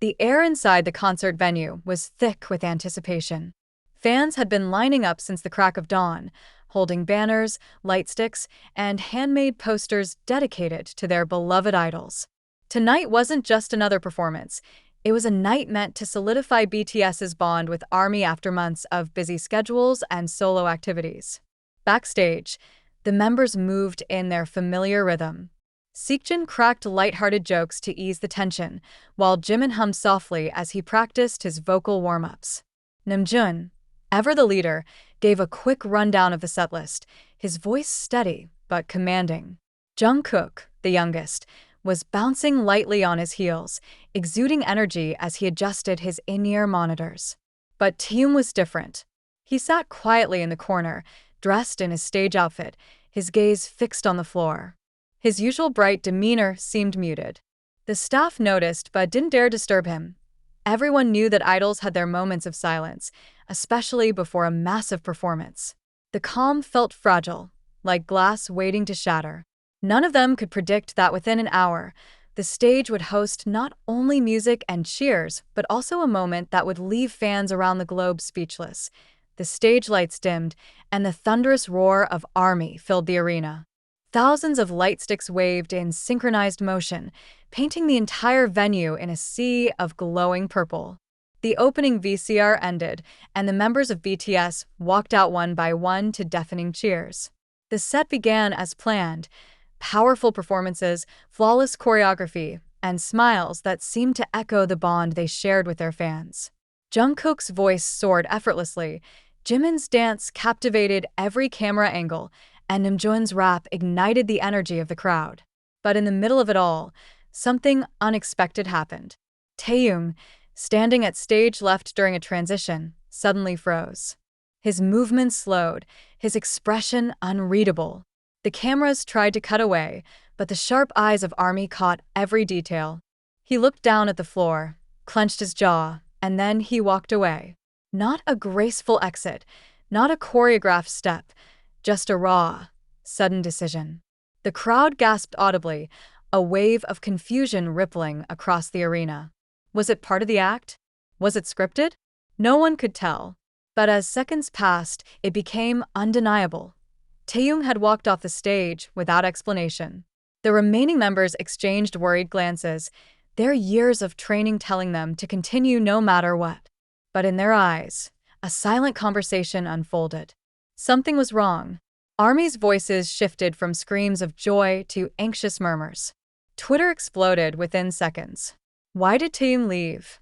The air inside the concert venue was thick with anticipation. Fans had been lining up since the crack of dawn, holding banners, light sticks, and handmade posters dedicated to their beloved idols. Tonight wasn't just another performance. It was a night meant to solidify BTS's bond with ARMY after months of busy schedules and solo activities. Backstage, the members moved in their familiar rhythm. Seokjin cracked light-hearted jokes to ease the tension, while Jimin hummed softly as he practiced his vocal warm-ups. Namjoon, ever the leader, gave a quick rundown of the setlist, his voice steady but commanding. Jungkook, the youngest, was bouncing lightly on his heels, exuding energy as he adjusted his in-ear monitors. But Taehyung was different. He sat quietly in the corner, dressed in his stage outfit, his gaze fixed on the floor. His usual bright demeanor seemed muted. The staff noticed but didn't dare disturb him. Everyone knew that idols had their moments of silence, especially before a massive performance. The calm felt fragile, like glass waiting to shatter. None of them could predict that within an hour, the stage would host not only music and cheers, but also a moment that would leave fans around the globe speechless. The stage lights dimmed, and the thunderous roar of ARMY filled the arena. Thousands of light sticks waved in synchronized motion, painting the entire venue in a sea of glowing purple. The opening VCR ended, and the members of BTS walked out one by one to deafening cheers. The set began as planned. Powerful performances, flawless choreography, and smiles that seemed to echo the bond they shared with their fans. Jungkook's voice soared effortlessly, Jimin's dance captivated every camera angle, and Namjoon's rap ignited the energy of the crowd. But in the middle of it all, something unexpected happened. Taehyung, standing at stage left during a transition, suddenly froze. His movements slowed, his expression unreadable. The cameras tried to cut away, but the sharp eyes of ARMY caught every detail. He looked down at the floor, clenched his jaw, and then he walked away. Not a graceful exit, not a choreographed step, just a raw, sudden decision. The crowd gasped audibly, a wave of confusion rippling across the arena. Was it part of the act? Was it scripted? No one could tell. But as seconds passed, it became undeniable. Taehyung had walked off the stage without explanation. The remaining members exchanged worried glances, their years of training telling them to continue no matter what. But in their eyes, a silent conversation unfolded. Something was wrong. ARMY's voices shifted from screams of joy to anxious murmurs. Twitter exploded within seconds. Why did Taehyung leave?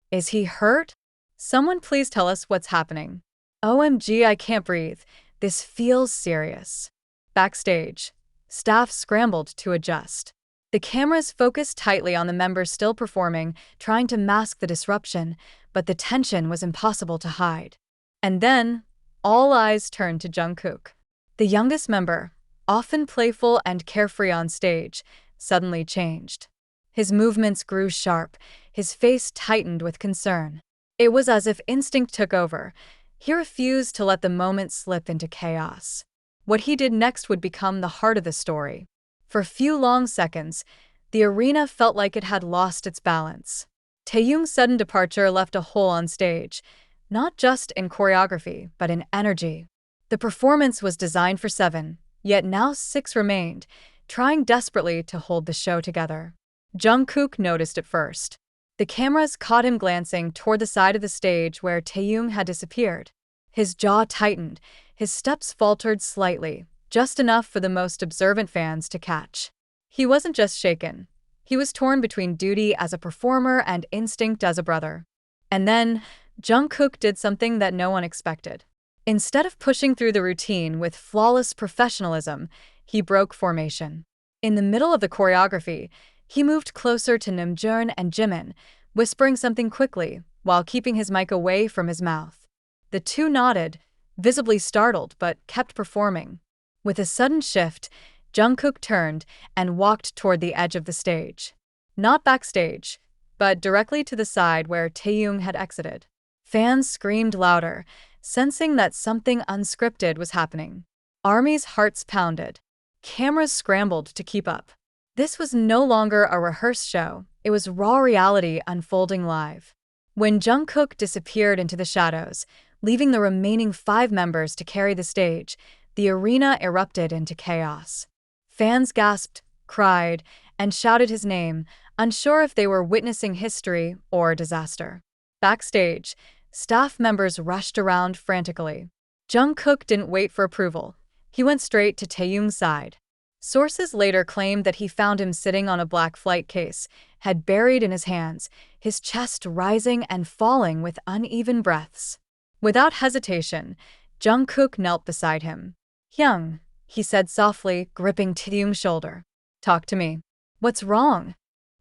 Is he hurt? Someone please tell us what's happening. OMG, I can't breathe. This feels serious. Backstage, staff scrambled to adjust. The cameras focused tightly on the members still performing, trying to mask the disruption, but the tension was impossible to hide. And then, all eyes turned to Jungkook. The youngest member, often playful and carefree on stage, suddenly changed. His movements grew sharp, his face tightened with concern. It was as if instinct took over. He refused to let the moment slip into chaos. What he did next would become the heart of the story. For a few long seconds, the arena felt like it had lost its balance. Taehyung's sudden departure left a hole on stage, not just in choreography, but in energy. The performance was designed for 7, yet now 6 remained, trying desperately to hold the show together. Jungkook noticed it first. The cameras caught him glancing toward the side of the stage where Taehyung had disappeared. His jaw tightened, his steps faltered slightly, just enough for the most observant fans to catch. He wasn't just shaken. He was torn between duty as a performer and instinct as a brother. And then, Jungkook did something that no one expected. Instead of pushing through the routine with flawless professionalism, he broke formation. In the middle of the choreography, he moved closer to Namjoon and Jimin, whispering something quickly while keeping his mic away from his mouth. The two nodded, visibly startled, but kept performing. With a sudden shift, Jungkook turned and walked toward the edge of the stage. Not backstage, but directly to the side where Taehyung had exited. Fans screamed louder, sensing that something unscripted was happening. ARMY's hearts pounded. Cameras scrambled to keep up. This was no longer a rehearsed show, It was raw reality unfolding live. When Jungkook disappeared into the shadows, leaving the remaining 5 members to carry the stage, the arena erupted into chaos. Fans gasped, cried, and shouted his name, unsure if they were witnessing history or disaster. Backstage, staff members rushed around frantically. Jungkook didn't wait for approval. He went straight to Taehyung's side. Sources later claimed that he found him sitting on a black flight case, head buried in his hands, his chest rising and falling with uneven breaths. Without hesitation, Jungkook knelt beside him. "Hyung," he said softly, gripping Taehyung's shoulder. "Talk to me. What's wrong?"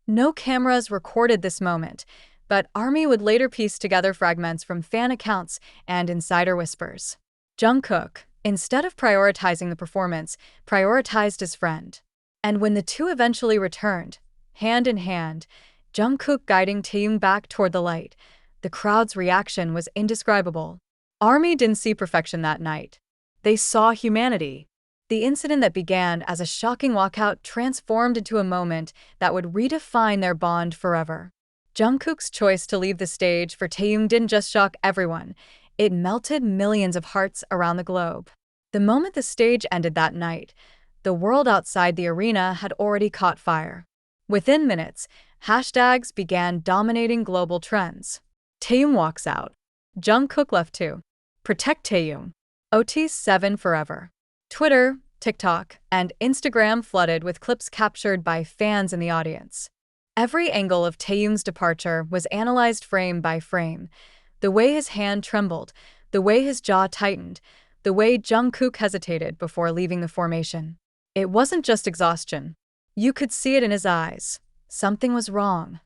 No cameras recorded this moment, but ARMY would later piece together fragments from fan accounts and insider whispers. Jungkook, instead of prioritizing the performance, prioritized his friend. And when the two eventually returned, hand in hand, Jungkook guiding Taehyung back toward the light, the crowd's reaction was indescribable. ARMY didn't see perfection that night. They saw humanity. The incident that began as a shocking walkout transformed into a moment that would redefine their bond forever. Jungkook's choice to leave the stage for Taehyung didn't just shock everyone, it melted millions of hearts around the globe. The moment the stage ended that night, the world outside the arena had already caught fire. Within minutes, hashtags began dominating global trends. Taehyung walks out. Jungkook left too. Protect Taehyung. OT7 forever. Twitter, TikTok, and Instagram flooded with clips captured by fans in the audience. Every angle of Taehyung's departure was analyzed frame by frame. The way his hand trembled, the way his jaw tightened, the way Jungkook hesitated before leaving the formation. It wasn't just exhaustion. You could see it in his eyes. Something was wrong.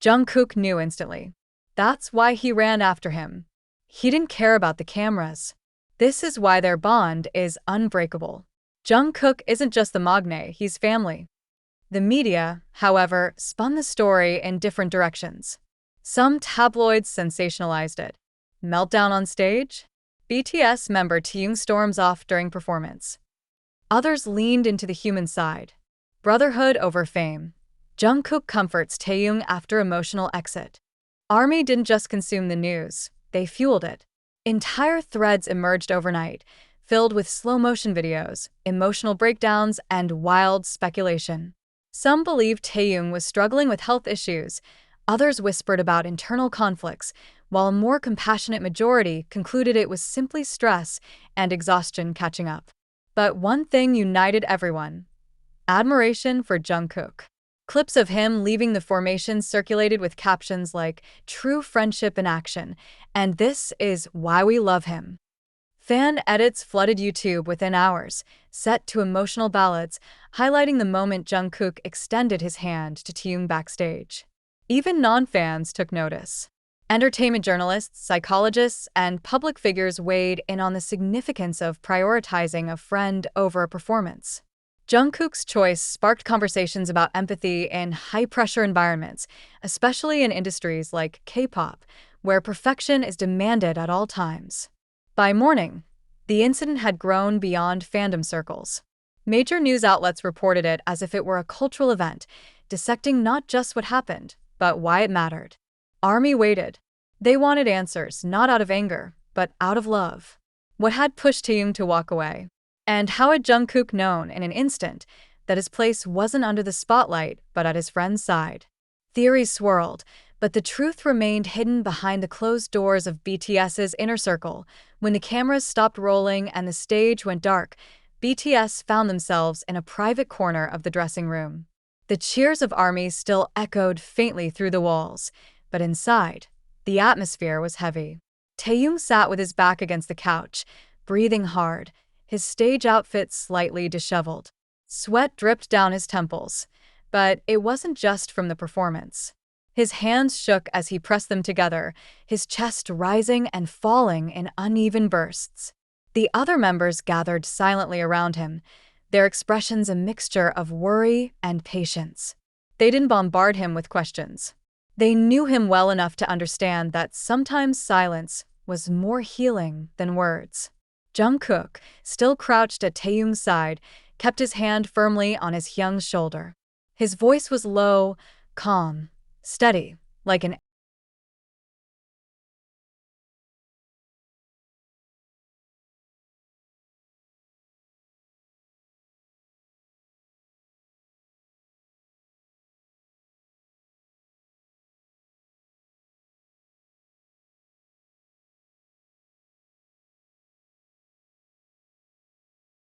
Jungkook knew instantly. That's why he ran after him. He didn't care about the cameras. This is why their bond is unbreakable. Jungkook isn't just the magne, he's family. The media, however, spun the story in different directions. Some tabloids sensationalized it. Meltdown on stage? BTS member Taehyung storms off during performance. Others leaned into the human side. Brotherhood over fame. Jungkook comforts Taehyung after emotional exit. ARMY didn't just consume the news, they fueled it. Entire threads emerged overnight, filled with slow-motion videos, emotional breakdowns, and wild speculation. Some believed Taehyung was struggling with health issues, others whispered about internal conflicts, while a more compassionate majority concluded it was simply stress and exhaustion catching up. But one thing united everyone: admiration for Jungkook. Clips of him leaving the formation circulated with captions like, "True friendship in action," and "This is why we love him." Fan edits flooded YouTube within hours, set to emotional ballads, highlighting the moment Jungkook extended his hand to Taehyung backstage. Even non-fans took notice. Entertainment journalists, psychologists, and public figures weighed in on the significance of prioritizing a friend over a performance. Jungkook's choice sparked conversations about empathy in high-pressure environments, especially in industries like K-pop, where perfection is demanded at all times. By morning, the incident had grown beyond fandom circles. Major news outlets reported it as if it were a cultural event, dissecting not just what happened, but why it mattered. ARMY waited. They wanted answers, not out of anger, but out of love. What had pushed Taehyung to walk away? And how had Jungkook known in an instant that his place wasn't under the spotlight but at his friend's side? Theories swirled, but the truth remained hidden behind the closed doors of BTS's inner circle. When the cameras stopped rolling and the stage went dark, BTS found themselves in a private corner of the dressing room. The cheers of ARMY still echoed faintly through the walls, but inside, the atmosphere was heavy. Taehyung sat with his back against the couch, breathing hard, his stage outfit slightly disheveled. Sweat dripped down his temples, but it wasn't just from the performance. His hands shook as he pressed them together, his chest rising and falling in uneven bursts. The other members gathered silently around him, their expressions a mixture of worry and patience. They didn't bombard him with questions. They knew him well enough to understand that sometimes silence was more healing than words. Jungkook, still crouched at Taehyung's side, kept his hand firmly on his Hyung's shoulder. His voice was low, calm, steady, like an